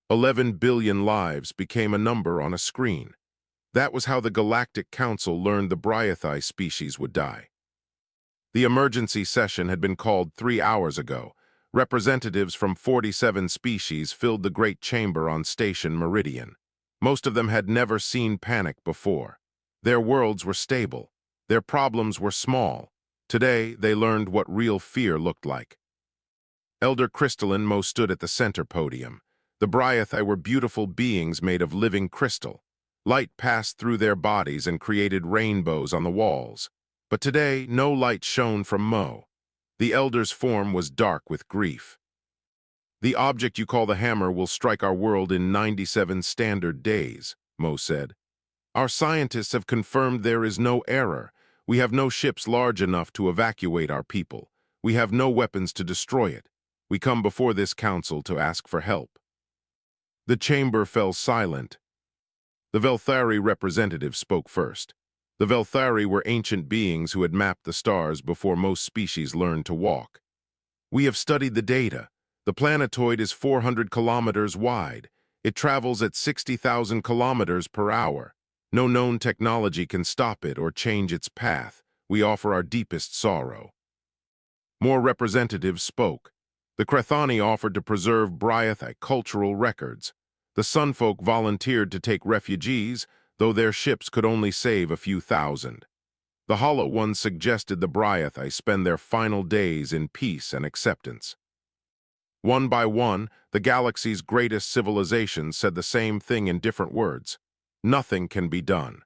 11 billion lives became a number on a screen. That was how the Galactic Council learned the Bryathai species would die. The emergency session had been called 3 hours ago. Representatives from 47 species filled the great chamber on Station Meridian. Most of them had never seen panic before. Their worlds were stable. Their problems were small. Today, they learned what real fear looked like. Elder Crystalline Mo stood at the center podium. The Bryathai were beautiful beings made of living crystal. Light passed through their bodies and created rainbows on the walls. But today, no light shone from Mo. The Elder's form was dark with grief. "The object you call the hammer will strike our world in 97 standard days," Mo said. "Our scientists have confirmed there is no error. We have no ships large enough to evacuate our people. We have no weapons to destroy it. We come before this council to ask for help." The chamber fell silent. The Velthari representative spoke first. The Velthari were ancient beings who had mapped the stars before most species learned to walk. "We have studied the data. The planetoid is 400 kilometers wide. It travels at 60,000 kilometers per hour. No known technology can stop it or change its path. We offer our deepest sorrow." More representatives spoke. The Crethani offered to preserve Bryathai cultural records. The Sunfolk volunteered to take refugees, though their ships could only save a few thousand. The Hollow Ones suggested the Bryathai spend their final days in peace and acceptance. One by one, the galaxy's greatest civilizations said the same thing in different words. Nothing can be done.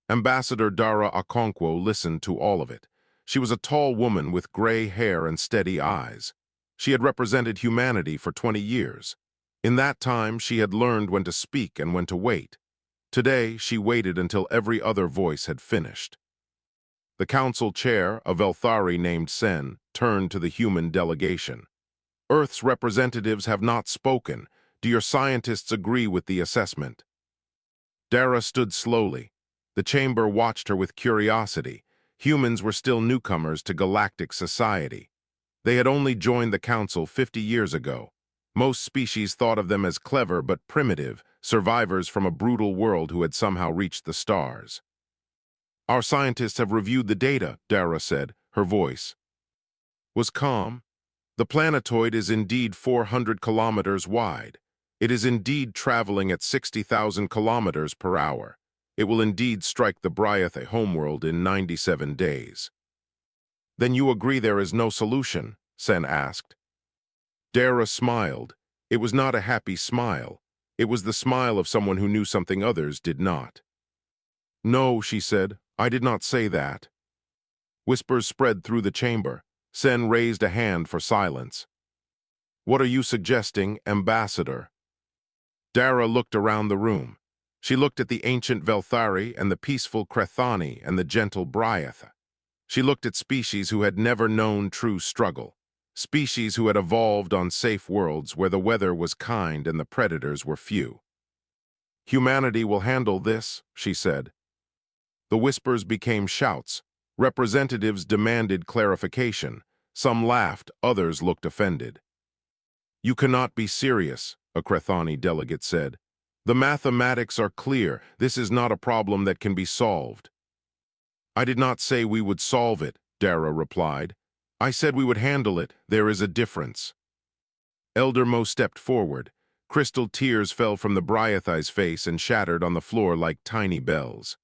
Ambassador Dara Okonkwo listened to all of it. She was a tall woman with gray hair and steady eyes. She had represented humanity for 20 years. In that time, she had learned when to speak and when to wait. Today, she waited until every other voice had finished. The council chair, a Velthari named Sen, turned to the human delegation. "Earth's representatives have not spoken. Do your scientists agree with the assessment?" Dara stood slowly. The chamber watched her with curiosity. Humans were still newcomers to galactic society. They had only joined the council 50 years ago. Most species thought of them as clever but primitive, survivors from a brutal world who had somehow reached the stars. "Our scientists have reviewed the data," Dara said. Her voice was calm. "The planetoid is indeed 400 kilometers wide. It is indeed traveling at 60,000 kilometers per hour. It will indeed strike the Bryathai homeworld in 97 days. "Then you agree there is no solution?" Sen asked. Dara smiled. It was not a happy smile. It was the smile of someone who knew something others did not. "No," she said, "I did not say that." Whispers spread through the chamber. Sen raised a hand for silence. "What are you suggesting, Ambassador?" Dara looked around the room. She looked at the ancient Velthari and the peaceful Crethani and the gentle Bryathai. She looked at species who had never known true struggle. Species who had evolved on safe worlds where the weather was kind and the predators were few. "Humanity will handle this," she said. The whispers became shouts. Representatives demanded clarification. Some laughed, others looked offended. "You cannot be serious," a Crethani delegate said. "The mathematics are clear. This is not a problem that can be solved." "I did not say we would solve it," Dara replied. "I said we would handle it. There is a difference." Elder Mo stepped forward. Crystal tears fell from the Bryathai's face and shattered on the floor like tiny bells.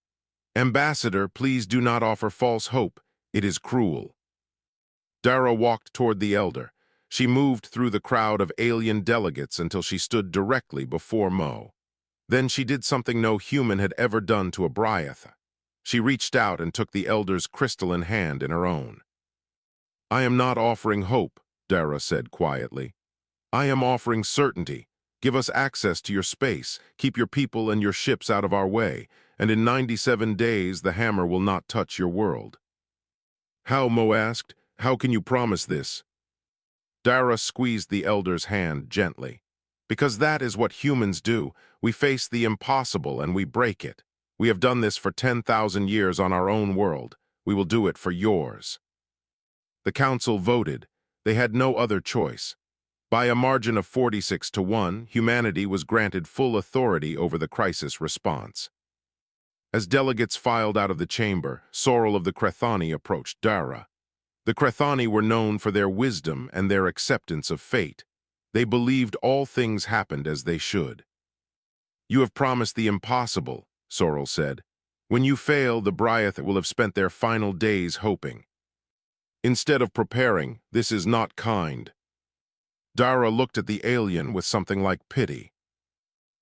"Ambassador, please do not offer false hope. It is cruel." Dara walked toward the Elder. She moved through the crowd of alien delegates until she stood directly before Mo. Then she did something no human had ever done to a Bryathai. She reached out and took the Elder's crystalline hand in her own. "I am not offering hope," Dara said quietly. "I am offering certainty. Give us access to your space, keep your people and your ships out of our way, and in 97 days the hammer will not touch your world." "How?" Mo asked. "How can you promise this?" Dara squeezed the Elder's hand gently. "Because that is what humans do. We face the impossible and we break it. We have done this for 10,000 years on our own world. We will do it for yours." The council voted. They had no other choice. By a margin of 46-1, humanity was granted full authority over the crisis response. As delegates filed out of the chamber, Sorrel of the Crethani approached Dara. The Crethani were known for their wisdom and their acceptance of fate. They believed all things happened as they should. "You have promised the impossible," Sorrel said. "When you fail, the Bryeth will have spent their final days hoping. Instead of preparing, this is not kind." Dara looked at the alien with something like pity.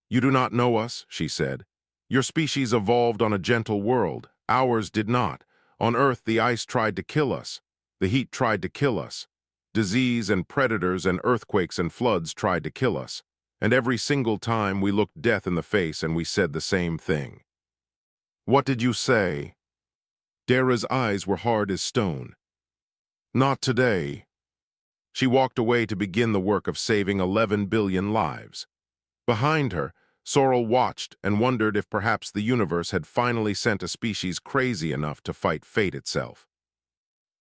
"You do not know us," she said. "Your species evolved on a gentle world. Ours did not. On Earth, the ice tried to kill us. The heat tried to kill us. Disease and predators and earthquakes and floods tried to kill us. And every single time we looked death in the face and we said the same thing." "What did you say?" Dara's eyes were hard as stone. "Not today." She walked away to begin the work of saving 11 billion lives. Behind her, Sorrel watched and wondered if perhaps the universe had finally sent a species crazy enough to fight fate itself.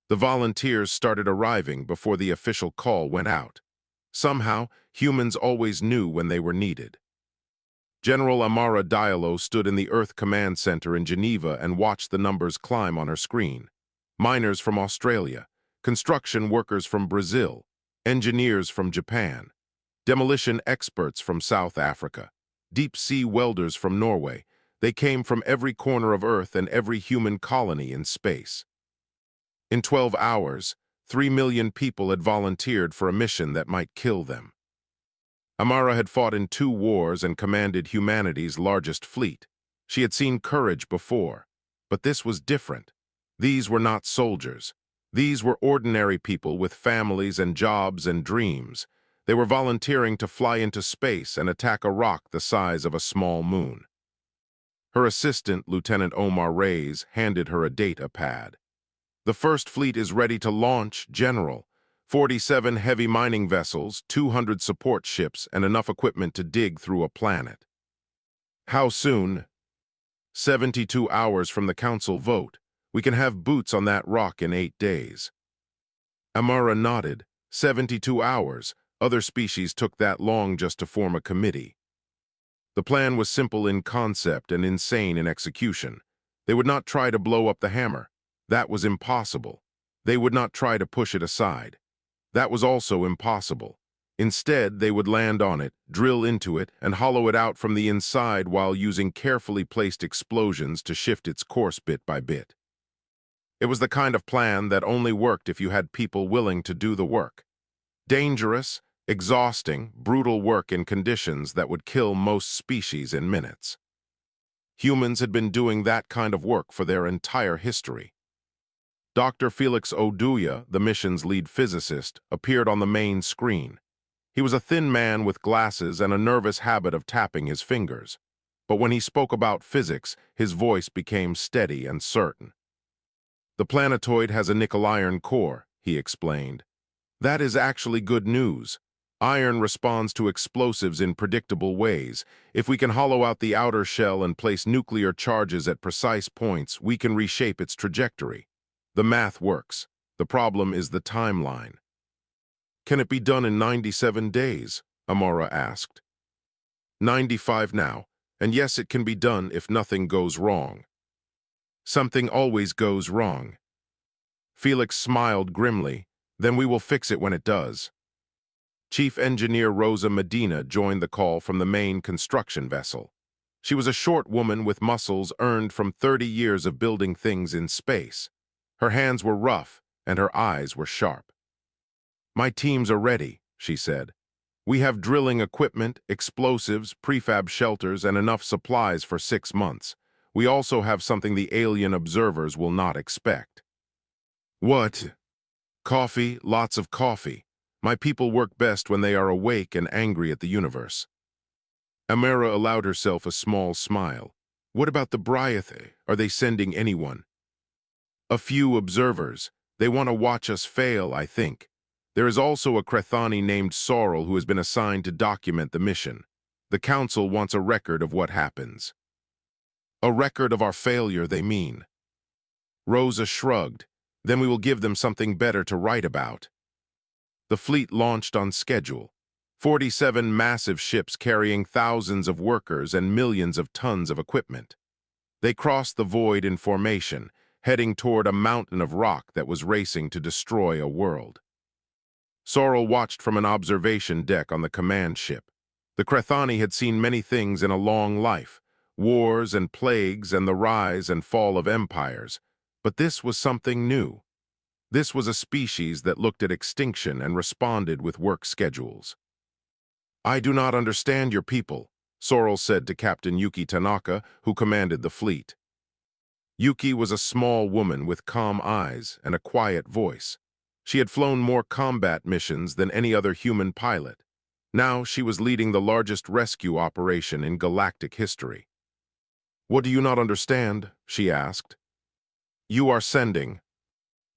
The volunteers started arriving before the official call went out. Somehow, humans always knew when they were needed. General Amara Diallo stood in the Earth Command Center in Geneva and watched the numbers climb on her screen. Miners from Australia, construction workers from Brazil, engineers from Japan, demolition experts from South Africa, deep-sea welders from Norway. They came from every corner of Earth and every human colony in space. In 12 hours, 3 million people had volunteered for a mission that might kill them. Amara had fought in 2 wars and commanded humanity's largest fleet. She had seen courage before, but this was different. These were not soldiers. These were ordinary people with families and jobs and dreams. They were volunteering to fly into space and attack a rock the size of a small moon. Her assistant, Lieutenant Omar Reyes, handed her a data pad. "The first fleet is ready to launch, General. 47 heavy mining vessels, 200 support ships, and enough equipment to dig through a planet." "How soon?" 72 hours from the council vote. We can have boots on that rock in 8 days. Amara nodded. 72 hours. Other species took that long just to form a committee. The plan was simple in concept and insane in execution. They would not try to blow up the hammer. That was impossible. They would not try to push it aside. That was also impossible. Instead, they would land on it, drill into it, and hollow it out from the inside while using carefully placed explosions to shift its course bit by bit. It was the kind of plan that only worked if you had people willing to do the work. Dangerous, exhausting, brutal work in conditions that would kill most species in minutes. Humans had been doing that kind of work for their entire history. Dr. Felix Oduya, the mission's lead physicist, appeared on the main screen. He was a thin man with glasses and a nervous habit of tapping his fingers. But when he spoke about physics, his voice became steady and certain. "The planetoid has a nickel-iron core," he explained. "That is actually good news. Iron responds to explosives in predictable ways. If we can hollow out the outer shell and place nuclear charges at precise points, we can reshape its trajectory. The math works. The problem is the timeline." "Can it be done in 97 days?" Amara asked. 95 now, and yes, it can be done if nothing goes wrong." "Something always goes wrong." Felix smiled grimly. "Then we will fix it when it does." Chief Engineer Rosa Medina joined the call from the main construction vessel. She was a short woman with muscles earned from 30 years of building things in space. Her hands were rough, and her eyes were sharp. "My teams are ready," she said. "We have drilling equipment, explosives, prefab shelters, and enough supplies for 6 months. We also have something the alien observers will not expect." "What?" "Coffee, lots of coffee. My people work best when they are awake and angry at the universe." Amara allowed herself a small smile. "What about the Bryeth? Are they sending anyone?" "A few observers. They want to watch us fail, I think. There is also a Crethani named Sorrel who has been assigned to document the mission. The council wants a record of what happens." "A record of our failure, they mean." Rosa shrugged. "Then we will give them something better to write about." The fleet launched on schedule. 47 massive ships carrying thousands of workers and millions of tons of equipment. They crossed the void in formation, heading toward a mountain of rock that was racing to destroy a world. Sorrel watched from an observation deck on the command ship. The Crethani had seen many things in a long life, wars and plagues and the rise and fall of empires, but this was something new. This was a species that looked at extinction and responded with work schedules. "I do not understand your people," Sorrel said to Captain Yuki Tanaka, who commanded the fleet. Yuki was a small woman with calm eyes and a quiet voice. She had flown more combat missions than any other human pilot. Now she was leading the largest rescue operation in galactic history. "What do you not understand?" she asked. "You are sending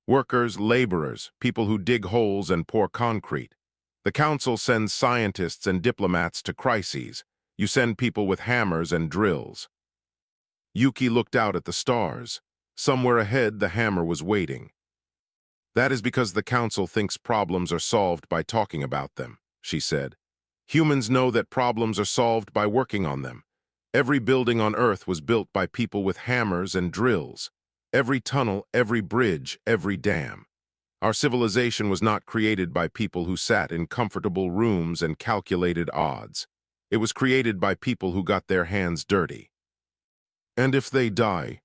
workers, laborers, people who dig holes and pour concrete. The council sends scientists and diplomats to crises. You send people with hammers and drills." Yuki looked out at the stars. Somewhere ahead, the hammer was waiting. "That is because the council thinks problems are solved by talking about them," she said. "Humans know that problems are solved by working on them. Every building on Earth was built by people with hammers and drills. Every tunnel, every bridge, every dam. Our civilization was not created by people who sat in comfortable rooms and calculated odds. It was created by people who got their hands dirty. And if they die,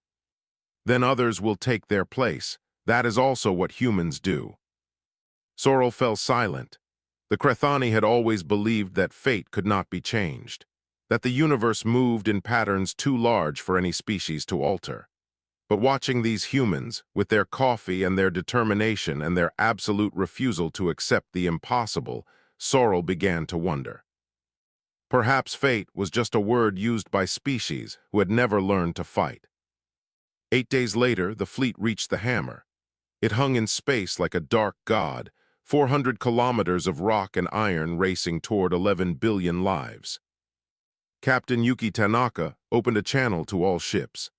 then others will take their place. That is also what humans do." Sorrel fell silent. The Crethani had always believed that fate could not be changed, that the universe moved in patterns too large for any species to alter. But watching these humans, with their coffee and their determination and their absolute refusal to accept the impossible, Sorrel began to wonder. Perhaps fate was just a word used by species who had never learned to fight. 8 days later, the fleet reached the hammer. It hung in space like a dark god, 400 kilometers of rock and iron racing toward 11 billion lives. Captain Yuki Tanaka opened a channel to all ships.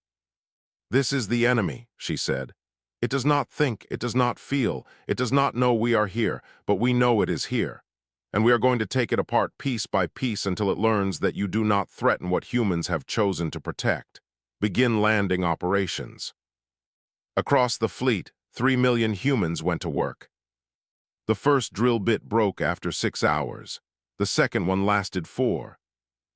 "This is the enemy," she said. "It does not think, it does not feel, it does not know we are here, but we know it is here. And we are going to take it apart piece by piece until it learns that you do not threaten what humans have chosen to protect. Begin landing operations." Across the fleet, 3 million humans went to work. The first drill bit broke after 6 hours. The second one lasted 4.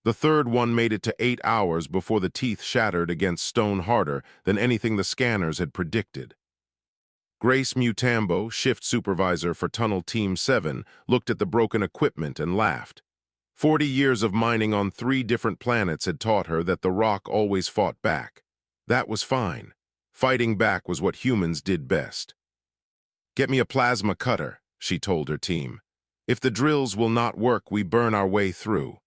The third one made it to 8 hours before the teeth shattered against stone harder than anything the scanners had predicted. Grace Mutambo, shift supervisor for Tunnel Team 7, looked at the broken equipment and laughed. 40 years of mining on 3 different planets had taught her that the rock always fought back. That was fine. Fighting back was what humans did best. "Get me a plasma cutter," she told her team. "If the drills will not work, we burn our way through."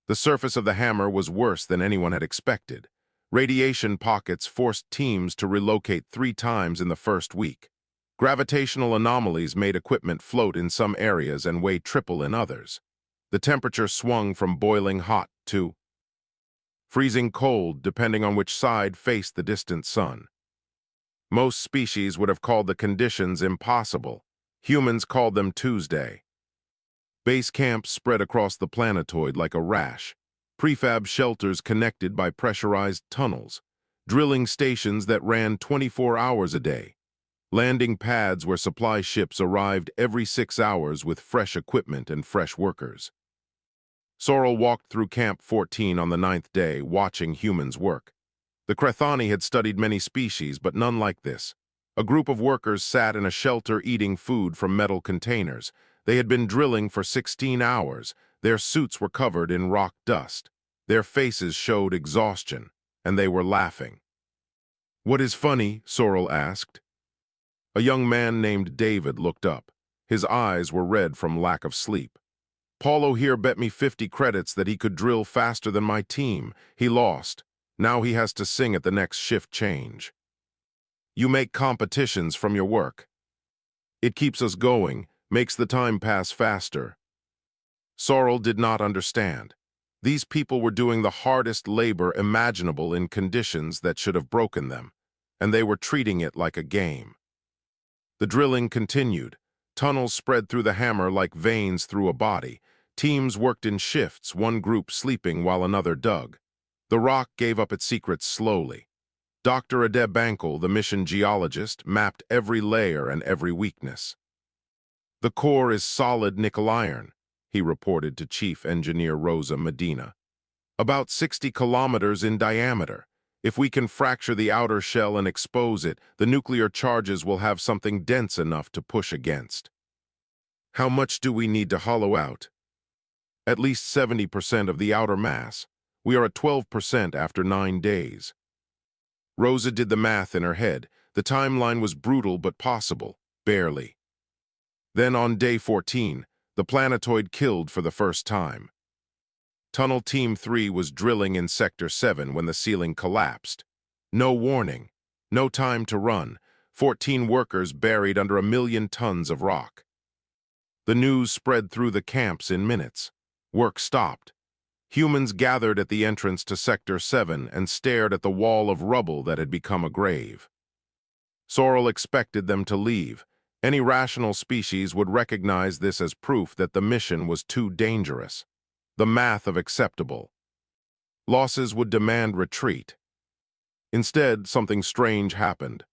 The surface of the hammer was worse than anyone had expected. Radiation pockets forced teams to relocate 3 times in the first week. Gravitational anomalies made equipment float in some areas and weigh triple in others. The temperature swung from boiling hot to freezing cold, depending on which side faced the distant sun. Most species would have called the conditions impossible. Humans called them Tuesday. Base camps spread across the planetoid like a rash. Prefab shelters connected by pressurized tunnels. Drilling stations that ran 24 hours a day. Landing pads where supply ships arrived every 6 hours with fresh equipment and fresh workers. Sorrel walked through Camp 14 on the 9th day, watching humans work. The Crethani had studied many species, but none like this. A group of workers sat in a shelter eating food from metal containers. They had been drilling for 16 hours. Their suits were covered in rock dust. Their faces showed exhaustion, and they were laughing. "What is funny?" Sorrel asked. A young man named David looked up. His eyes were red from lack of sleep. "Paulo here bet me 50 credits that he could drill faster than my team. He lost. Now he has to sing at the next shift change." "You make competitions from your work." "It keeps us going, makes the time pass faster." Sorrel did not understand. These people were doing the hardest labor imaginable in conditions that should have broken them, and they were treating it like a game. The drilling continued. Tunnels spread through the hammer like veins through a body. Teams worked in shifts, one group sleeping while another dug. The rock gave up its secrets slowly. Dr. Adeb Bankel, the mission geologist, mapped every layer and every weakness. The core is solid nickel iron, he reported to Chief Engineer Rosa Medina. About 60 kilometers in diameter. If we can fracture the outer shell and expose it, the nuclear charges will have something dense enough to push against. How much do we need to hollow out? At least 70% of the outer mass. We are at 12% after 9 days. Rosa did the math in her head. The timeline was brutal but possible, barely. Then on day 14, the planetoid killed for the first time. Tunnel Team 3 was drilling in Sector 7 when the ceiling collapsed. No warning, no time to run, 14 workers buried under 1,000,000 tons of rock. The news spread through the camps in minutes. Work stopped. Humans gathered at the entrance to Sector 7 and stared at the wall of rubble that had become a grave. Sorrel expected them to leave. Any rational species would recognize this as proof that the mission was too dangerous. The math of acceptable. Losses would demand retreat. Instead, something strange happened.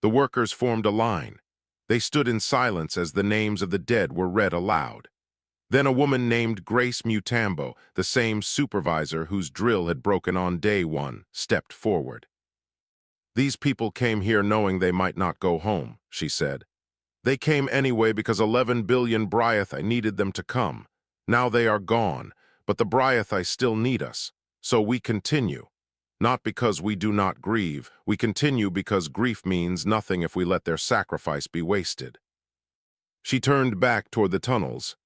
The workers formed a line. They stood in silence as the names of the dead were read aloud. Then a woman named Grace Mutambo, the same supervisor whose drill had broken on day 1, stepped forward. These people came here knowing they might not go home, she said. They came anyway because 11 billion Bryathi needed them to come. Now they are gone, but the Bryathi still need us, so we continue. Not because we do not grieve, we continue because grief means nothing if we let their sacrifice be wasted. She turned back toward the tunnels.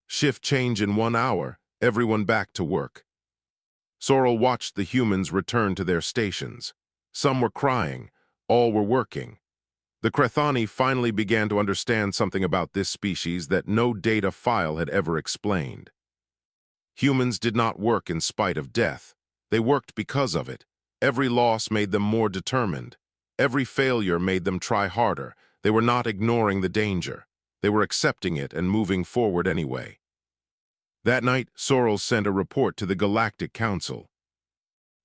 Shift change in 1 hour, everyone back to work. Sorrel watched the humans return to their stations. Some were crying, all were working. The Krethani finally began to understand something about this species that no data file had ever explained. Humans did not work in spite of death. They worked because of it. Every loss made them more determined. Every failure made them try harder. They were not ignoring the danger. They were accepting it and moving forward anyway. That night, Sorrel sent a report to the Galactic Council.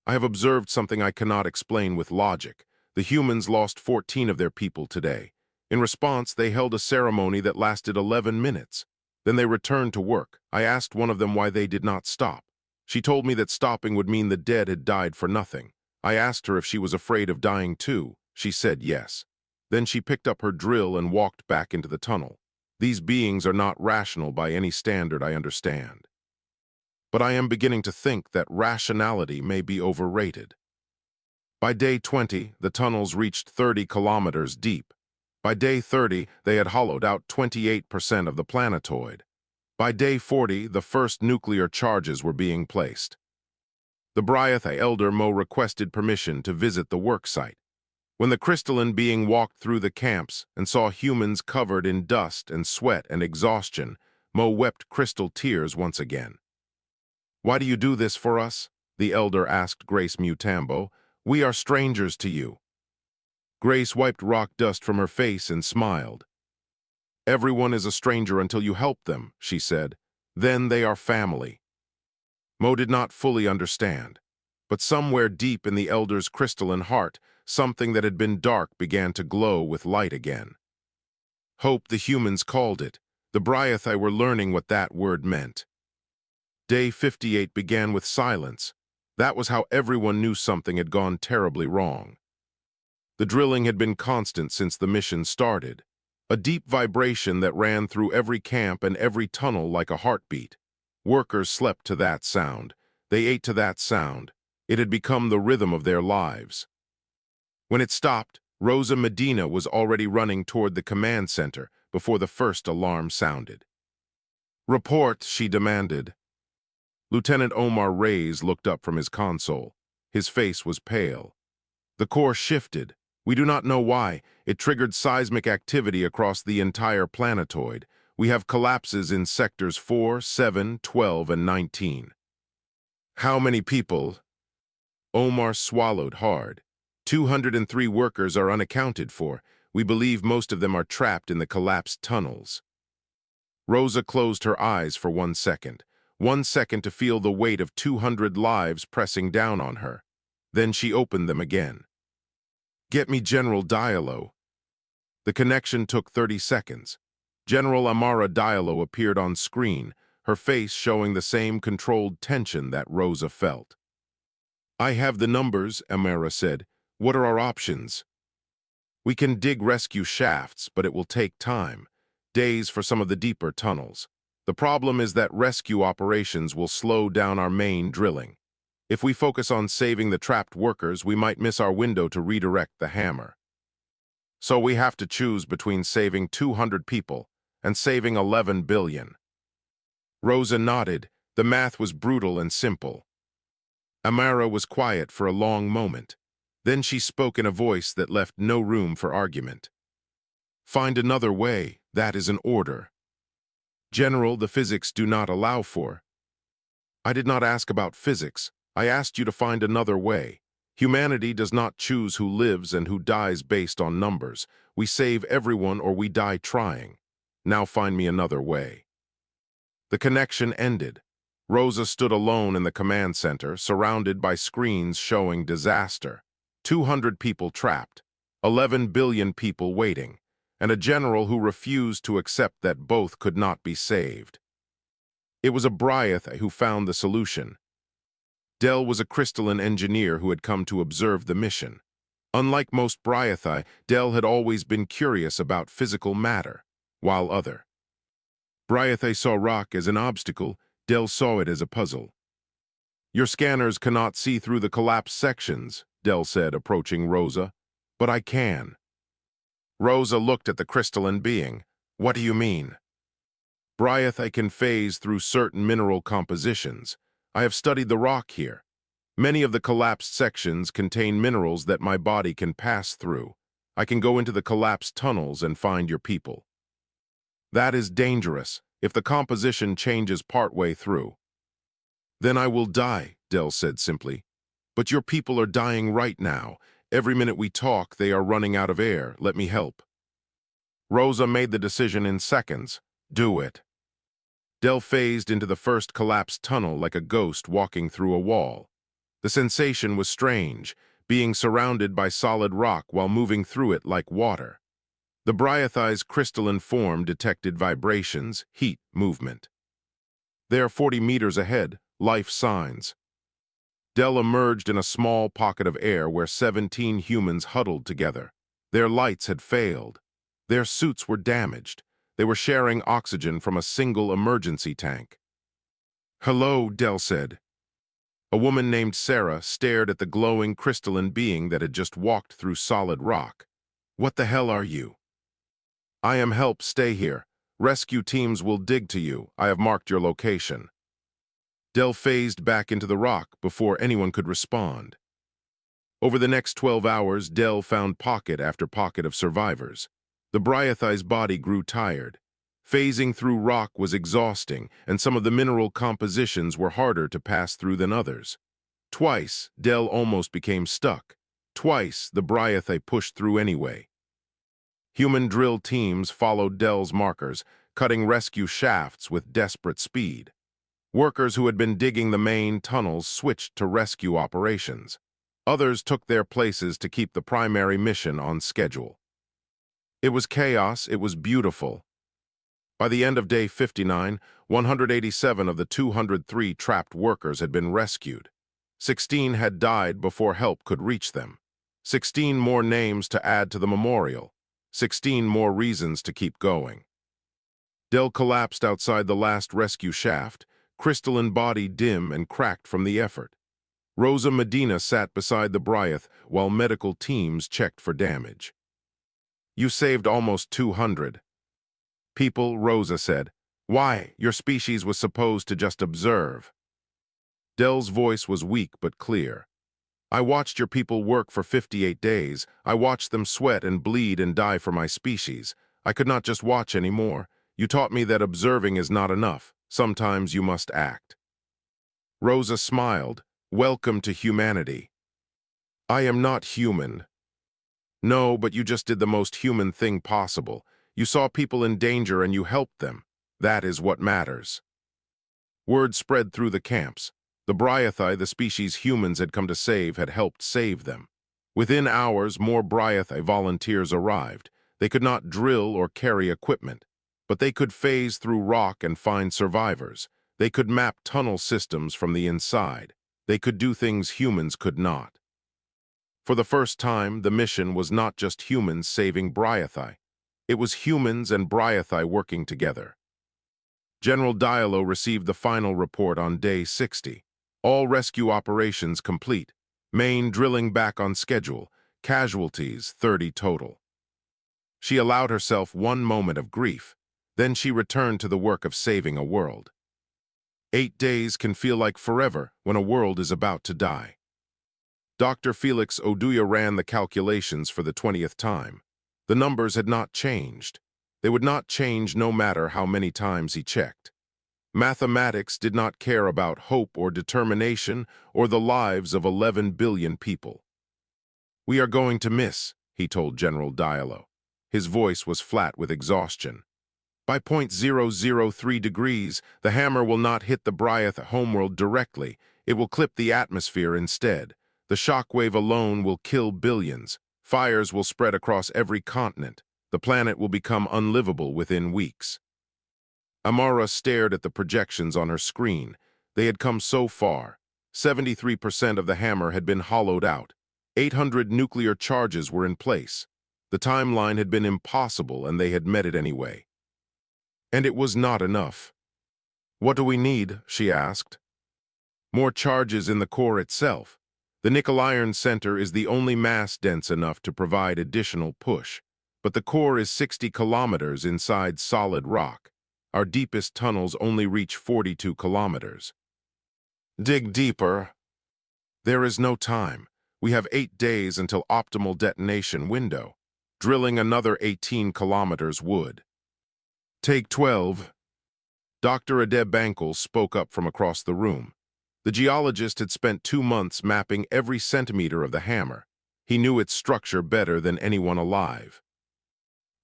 I have observed something I cannot explain with logic. The humans lost 14 of their people today. In response, they held a ceremony that lasted 11 minutes. Then they returned to work. I asked one of them why they did not stop. She told me that stopping would mean the dead had died for nothing. I asked her if she was afraid of dying too. She said yes. Then she picked up her drill and walked back into the tunnel. These beings are not rational by any standard I understand. But I am beginning to think that rationality may be overrated. By day 20, the tunnels reached 30 kilometers deep. By day 30, they had hollowed out 28% of the planetoid. By day 40, the first nuclear charges were being placed. The Bryathi elder Mo requested permission to visit the work site. When the crystalline being walked through the camps and saw humans covered in dust and sweat and exhaustion, Mo wept crystal tears once again. "Why do you do this for us?" the elder asked Grace Mutambo. "We are strangers to you." Grace wiped rock dust from her face and smiled. "Everyone is a stranger until you help them," she said. "Then they are family." Mo did not fully understand, but somewhere deep in the elder's crystalline heart, something that had been dark began to glow with light again. Hope, the humans called it. The Bryathi were learning what that word meant. Day 58 began with silence. That was how everyone knew something had gone terribly wrong. The drilling had been constant since the mission started, a deep vibration that ran through every camp and every tunnel like a heartbeat. Workers slept to that sound. They ate to that sound. It had become the rhythm of their lives. When it stopped, Rosa Medina was already running toward the command center before the first alarm sounded. "Report," she demanded. Lieutenant Omar Reyes looked up from his console. His face was pale. The core shifted. We do not know why. It triggered seismic activity across the entire planetoid. We have collapses in sectors 4, 7, 12, and 19. How many people? Omar swallowed hard. 203 workers are unaccounted for. We believe most of them are trapped in the collapsed tunnels. Rosa closed her eyes for 1 second. 1 second to feel the weight of 200 lives pressing down on her. Then she opened them again. "Get me General Diallo." The connection took 30 seconds. General Amara Diallo appeared on screen, her face showing the same controlled tension that Rosa felt. "I have the numbers," Amara said. "What are our options?" "We can dig rescue shafts, but it will take time. Days for some of the deeper tunnels. The problem is that rescue operations will slow down our main drilling. If we focus on saving the trapped workers, we might miss our window to redirect the hammer. So we have to choose between saving 200 people and saving 11 billion. Rosa nodded. The math was brutal and simple. Amara was quiet for a long moment. Then she spoke in a voice that left no room for argument. "Find another way. That is an order." "General, the physics do not allow for." "I did not ask about physics. I asked you to find another way. Humanity does not choose who lives and who dies based on numbers. We save everyone or we die trying. Now find me another way." The connection ended. Rosa stood alone in the command center, surrounded by screens showing disaster. 200 people trapped, 11 billion people waiting, and a general who refused to accept that both could not be saved. It was a Bryath who found the solution. Del was a crystalline engineer who had come to observe the mission. Unlike most Bryathi, Del had always been curious about physical matter, while other Bryathi saw rock as an obstacle, Del saw it as a puzzle. "Your scanners cannot see through the collapsed sections," Del said, approaching Rosa. "But I can." Rosa looked at the crystalline being. "What do you mean?" "Bryathi can phase through certain mineral compositions. I have studied the rock here. Many of the collapsed sections contain minerals that my body can pass through. I can go into the collapsed tunnels and find your people." "That is dangerous, if the composition changes partway through." "Then I will die," Del said simply. "But your people are dying right now. Every minute we talk, they are running out of air. Let me help." Rosa made the decision in seconds. "Do it." Del phased into the first collapsed tunnel like a ghost walking through a wall. The sensation was strange, being surrounded by solid rock while moving through it like water. The Bryathi's crystalline form detected vibrations, heat, movement. There, 40 meters ahead, life signs. Del emerged in a small pocket of air where 17 humans huddled together. Their lights had failed. Their suits were damaged. They were sharing oxygen from a single emergency tank. "Hello," Del said. A woman named Sarah stared at the glowing crystalline being that had just walked through solid rock. "What the hell are you?" "I am help. Stay here. Rescue teams will dig to you. I have marked your location." Del phased back into the rock before anyone could respond. Over the next 12 hours, Del found pocket after pocket of survivors. The Bryathi's body grew tired. Phasing through rock was exhausting, and some of the mineral compositions were harder to pass through than others. Twice, Del almost became stuck. Twice, the Bryathi pushed through anyway. Human drill teams followed Del's markers, cutting rescue shafts with desperate speed. Workers who had been digging the main tunnels switched to rescue operations. Others took their places to keep the primary mission on schedule. It was chaos. It was beautiful. By the end of day 59, 187 of the 203 trapped workers had been rescued. 16 had died before help could reach them. 16 more names to add to the memorial. 16 more reasons to keep going. Del collapsed outside the last rescue shaft, crystalline body dim and cracked from the effort. Rosa Medina sat beside the Bryath while medical teams checked for damage. "You saved almost 200. "People," Rosa said. "Why? Your species was supposed to just observe." Del's voice was weak but clear. "I watched your people work for 58 days. I watched them sweat and bleed and die for my species. I could not just watch anymore. You taught me that observing is not enough. Sometimes you must act." Rosa smiled. "Welcome to humanity." "I am not human." "No, but you just did the most human thing possible. You saw people in danger and you helped them. That is what matters. Word spread through the camps. The Bryathai, the species humans had come to save, had helped save them. Within hours, more Bryathai volunteers arrived. They could not drill or carry equipment, but they could phase through rock and find survivors. They could map tunnel systems from the inside. They could do things humans could not. For the first time, the mission was not just humans saving Bryathai. It was humans and Bryathai working together. General Diallo received the final report on day 60. All rescue operations complete. Main drilling back on schedule. Casualties 30 total. She allowed herself one moment of grief. Then she returned to the work of saving a world. 8 days can feel like forever when a world is about to die. Dr. Felix Oduya ran the calculations for the 20th time. The numbers had not changed. They would not change no matter how many times he checked. Mathematics did not care about hope or determination or the lives of 11 billion people. "We are going to miss," he told General Diallo. His voice was flat with exhaustion. "By 0.003 degrees, the hammer will not hit the Bryath homeworld directly. It will clip the atmosphere instead. The shockwave alone will kill billions. Fires will spread across every continent. The planet will become unlivable within weeks." Amara stared at the projections on her screen. They had come so far. 73% of the hammer had been hollowed out. 800 nuclear charges were in place. The timeline had been impossible, and they had met it anyway. And it was not enough. "What do we need?" she asked. "More charges in the core itself. The nickel iron center is the only mass dense enough to provide additional push. But the core is 60 kilometers inside solid rock. Our deepest tunnels only reach 42 kilometers. Dig deeper." "There is no time. We have 8 days until optimal detonation window. Drilling another 18 kilometers would." "Take 12. Dr. Adeb Bankel spoke up from across the room. The geologist had spent 2 months mapping every centimeter of the hammer. He knew its structure better than anyone alive.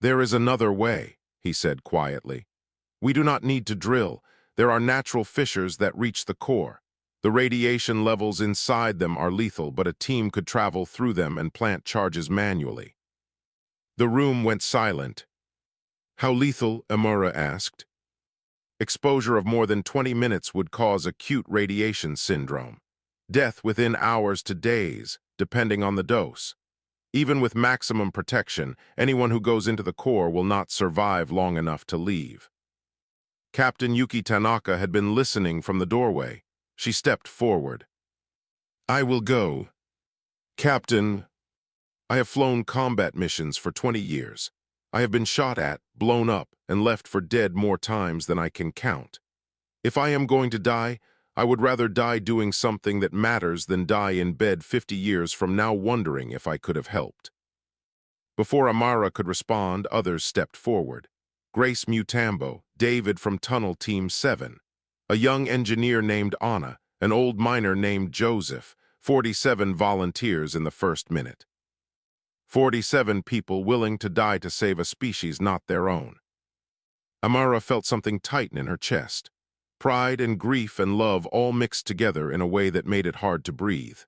"There is another way," he said quietly. "We do not need to drill. There are natural fissures that reach the core. The radiation levels inside them are lethal, but a team could travel through them and plant charges manually." The room went silent. "How lethal?" Amora asked. "Exposure of more than 20 minutes would cause acute radiation syndrome. Death within hours to days, depending on the dose. Even with maximum protection, anyone who goes into the core will not survive long enough to leave." Captain Yuki Tanaka had been listening from the doorway. She stepped forward. "I will go. Captain, I have flown combat missions for 20 years. I have been shot at, blown up, and left for dead more times than I can count. If I am going to die, I would rather die doing something that matters than die in bed 50 years from now wondering if I could have helped." Before Amara could respond, others stepped forward. Grace Mutambo, David from Tunnel Team 7, a young engineer named Anna, an old miner named Joseph, 47 volunteers in the first minute. 47 people willing to die to save a species not their own. Amara felt something tighten in her chest. Pride and grief and love all mixed together in a way that made it hard to breathe.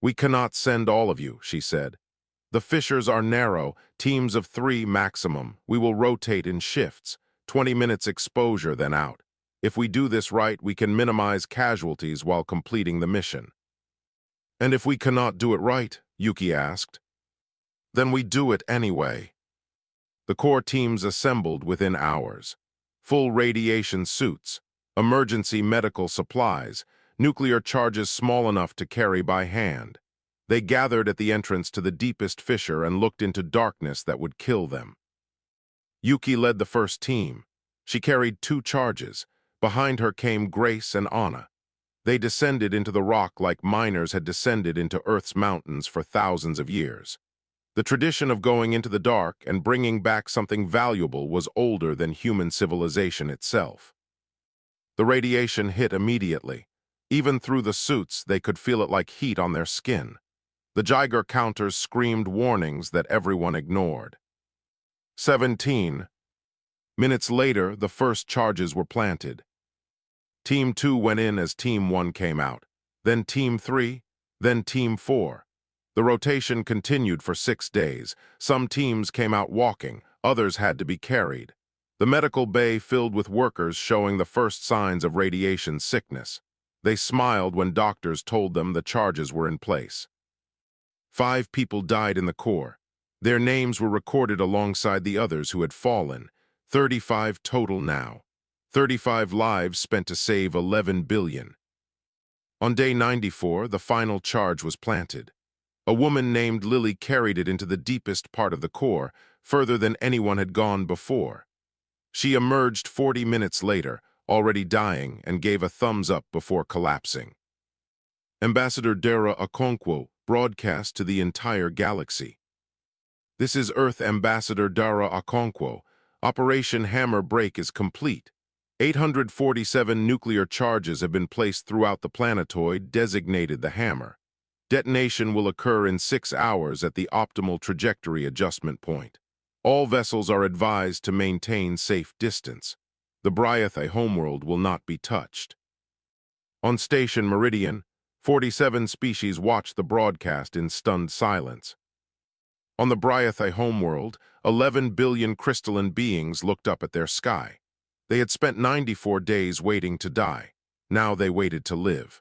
"We cannot send all of you," she said. "The fissures are narrow, teams of 3 maximum. We will rotate in shifts, 20 minutes exposure, then out. If we do this right, we can minimize casualties while completing the mission." "And if we cannot do it right?" Yuki asked. "Then we do it anyway." The core teams assembled within hours. Full radiation suits, emergency medical supplies, nuclear charges small enough to carry by hand. They gathered at the entrance to the deepest fissure and looked into darkness that would kill them. Yuki led the first team. She carried 2 charges. Behind her came Grace and Anna. They descended into the rock like miners had descended into Earth's mountains for thousands of years. The tradition of going into the dark and bringing back something valuable was older than human civilization itself. The radiation hit immediately. Even through the suits, they could feel it like heat on their skin. The Geiger counters screamed warnings that everyone ignored. 17. Minutes later, the first charges were planted. Team 2 went in as Team 1 came out, then Team 3, then Team 4. The rotation continued for 6 days. Some teams came out walking, others had to be carried. The medical bay filled with workers showing the first signs of radiation sickness. They smiled when doctors told them the charges were in place. 5 people died in the core. Their names were recorded alongside the others who had fallen. 35 total now. 35 lives spent to save 11 billion. On day 94, the final charge was planted. A woman named Lily carried it into the deepest part of the core, further than anyone had gone before. She emerged 40 minutes later, already dying, and gave a thumbs up before collapsing. Ambassador Dara Okonkwo broadcast to the entire galaxy. This is Earth Ambassador Dara Okonkwo. Operation Hammer Break is complete. 847 nuclear charges have been placed throughout the planetoid designated the Hammer. Detonation will occur in 6 hours at the optimal trajectory adjustment point. All vessels are advised to maintain safe distance. The Bryathai homeworld will not be touched. On Station Meridian, 47 species watched the broadcast in stunned silence. On the Bryathai homeworld, 11 billion crystalline beings looked up at their sky. They had spent 94 days waiting to die. Now they waited to live.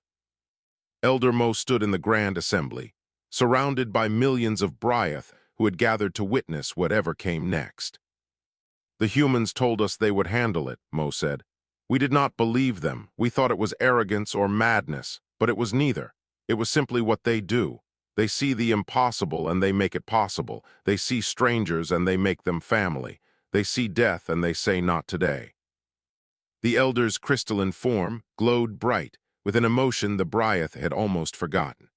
Elder Mo stood in the Grand Assembly, surrounded by millions of Bryath who had gathered to witness whatever came next. The humans told us they would handle it, Mo said. We did not believe them. We thought it was arrogance or madness, but it was neither. It was simply what they do. They see the impossible and they make it possible. They see strangers and they make them family. They see death and they say not today. The Elder's crystalline form glowed bright, with an emotion the Bryath had almost forgotten.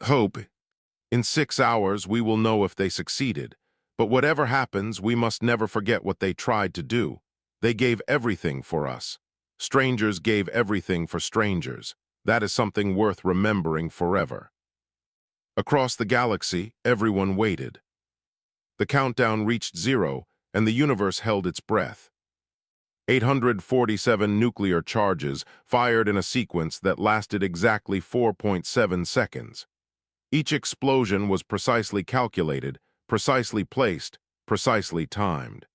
Hope. In 6 hours we will know if they succeeded, but whatever happens we must never forget what they tried to do. They gave everything for us. Strangers gave everything for strangers. That is something worth remembering forever. Across the galaxy, everyone waited. The countdown reached 0, and the universe held its breath. 847 nuclear charges fired in a sequence that lasted exactly 4.7 seconds. Each explosion was precisely calculated, precisely placed, precisely timed.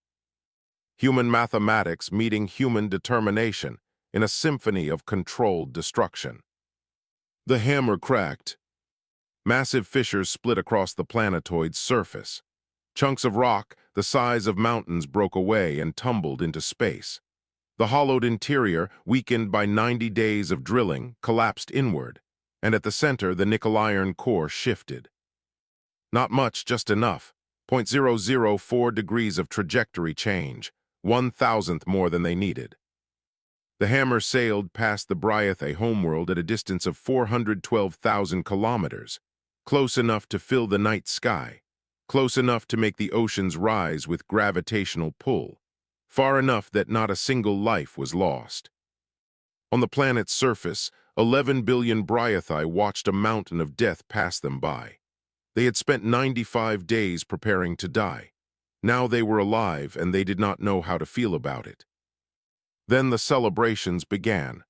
Human mathematics meeting human determination in a symphony of controlled destruction. The hammer cracked. Massive fissures split across the planetoid's surface. Chunks of rock, the size of mountains, broke away and tumbled into space. The hollowed interior, weakened by 90 days of drilling, collapsed inward, and at the center the nickel-iron core shifted. Not much, just enough. 0.004 degrees of trajectory change, 1,000th more than they needed. The hammer sailed past the Bryathai homeworld at a distance of 412,000 kilometers, close enough to fill the night sky, close enough to make the oceans rise with gravitational pull, far enough that not a single life was lost. On the planet's surface, 11 billion Bryathai watched a mountain of death pass them by. They had spent 95 days preparing to die. Now they were alive and they did not know how to feel about it. Then the celebrations began.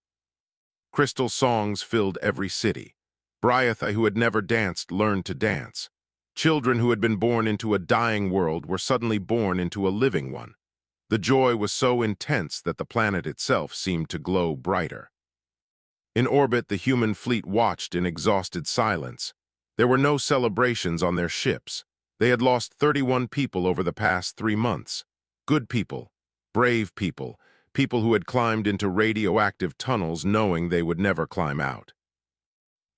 Crystal songs filled every city. Bryathai who had never danced learned to dance. Children who had been born into a dying world were suddenly born into a living one. The joy was so intense that the planet itself seemed to glow brighter. In orbit, the human fleet watched in exhausted silence. There were no celebrations on their ships. They had lost 31 people over the past 3 months. Good people, brave people, people who had climbed into radioactive tunnels knowing they would never climb out.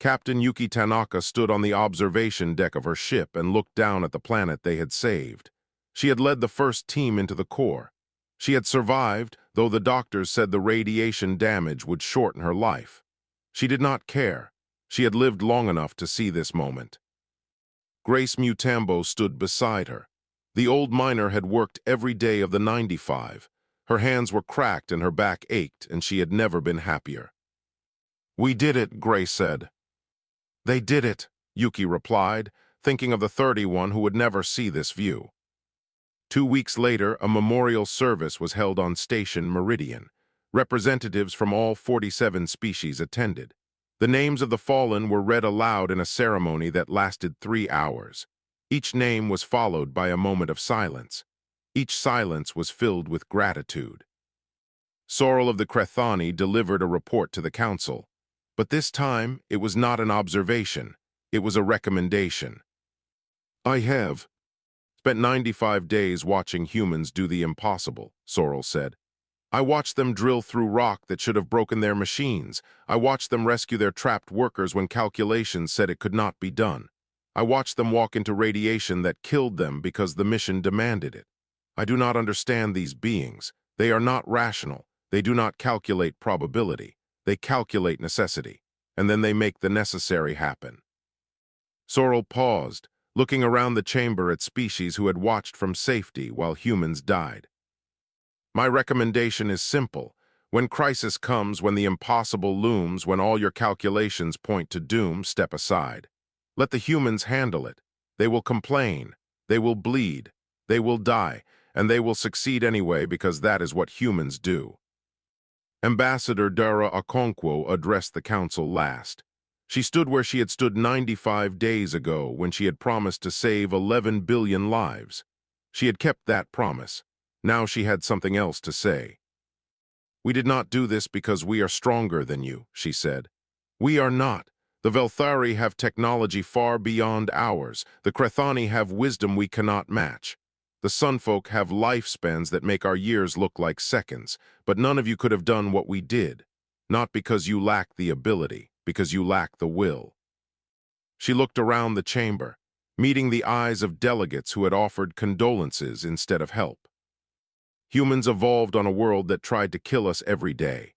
Captain Yuki Tanaka stood on the observation deck of her ship and looked down at the planet they had saved. She had led the first team into the core. She had survived, though the doctors said the radiation damage would shorten her life. She did not care. She had lived long enough to see this moment. Grace Mutambo stood beside her. The old miner had worked every day of the 95. Her hands were cracked and her back ached, and she had never been happier. "We did it," Grace said. "They did it," Yuki replied, thinking of the 31 who would never see this view. 2 weeks later, a memorial service was held on Station Meridian. Representatives from all 47 species attended. The names of the fallen were read aloud in a ceremony that lasted 3 hours. Each name was followed by a moment of silence. Each silence was filled with gratitude. Sorrel of the Crethani delivered a report to the council. But this time, it was not an observation. It was a recommendation. I have spent 95 days watching humans do the impossible, Sorrel said. I watched them drill through rock that should have broken their machines. I watched them rescue their trapped workers when calculations said it could not be done. I watched them walk into radiation that killed them because the mission demanded it. I do not understand these beings. They are not rational. They do not calculate probability. They calculate necessity, and then they make the necessary happen. Sorrel paused, looking around the chamber at species who had watched from safety while humans died. My recommendation is simple. When crisis comes, when the impossible looms, when all your calculations point to doom, step aside. Let the humans handle it. They will complain. They will bleed. They will die. And they will succeed anyway because that is what humans do. Ambassador Dara Okonkwo addressed the council last. She stood where she had stood 95 days ago when she had promised to save 11 billion lives. She had kept that promise. Now she had something else to say. We did not do this because we are stronger than you, she said. We are not. The Velthari have technology far beyond ours. The Crethani have wisdom we cannot match. The Sunfolk have lifespans that make our years look like seconds, but none of you could have done what we did. Not because you lack the ability, because you lack the will. She looked around the chamber, meeting the eyes of delegates who had offered condolences instead of help. Humans evolved on a world that tried to kill us every day.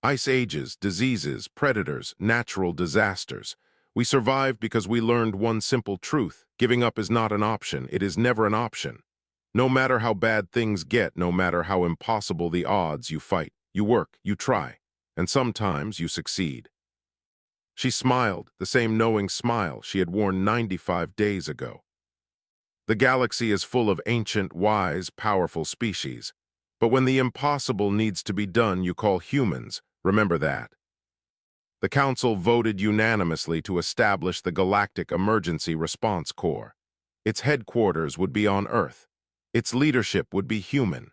Ice ages, diseases, predators, natural disasters. We survived because we learned one simple truth. Giving up is not an option. It is never an option. No matter how bad things get, no matter how impossible the odds, you fight, you work, you try, and sometimes you succeed. She smiled, the same knowing smile she had worn 95 days ago. The galaxy is full of ancient, wise, powerful species. But when the impossible needs to be done, you call humans. Remember that. The Council voted unanimously to establish the Galactic Emergency Response Corps. Its headquarters would be on Earth. Its leadership would be human.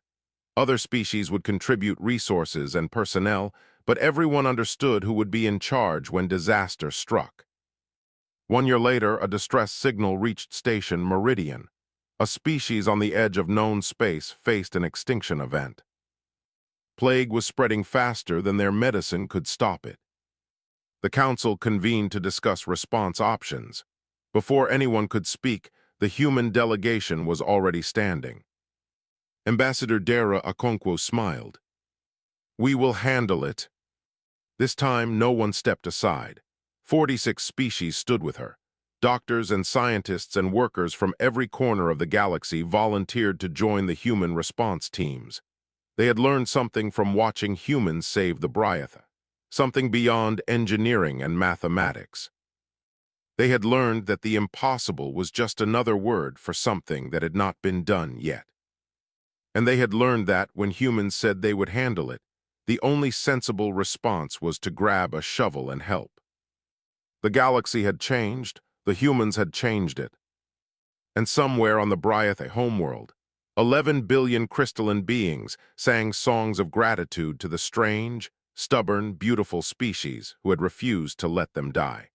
Other species would contribute resources and personnel, but everyone understood who would be in charge when disaster struck. 1 year later, a distress signal reached Station Meridian. A species on the edge of known space faced an extinction event. Plague was spreading faster than their medicine could stop it. The council convened to discuss response options. Before anyone could speak, the human delegation was already standing. Ambassador Dara Okonkwo smiled. We will handle it. This time, no one stepped aside. 46 species stood with her. Doctors and scientists and workers from every corner of the galaxy volunteered to join the human response teams. They had learned something from watching humans save the Bryatha, something beyond engineering and mathematics. They had learned that the impossible was just another word for something that had not been done yet. And they had learned that when humans said they would handle it, the only sensible response was to grab a shovel and help. The galaxy had changed. The humans had changed it. And somewhere on the Bryatha homeworld, 11 billion crystalline beings sang songs of gratitude to the strange, stubborn, beautiful species who had refused to let them die.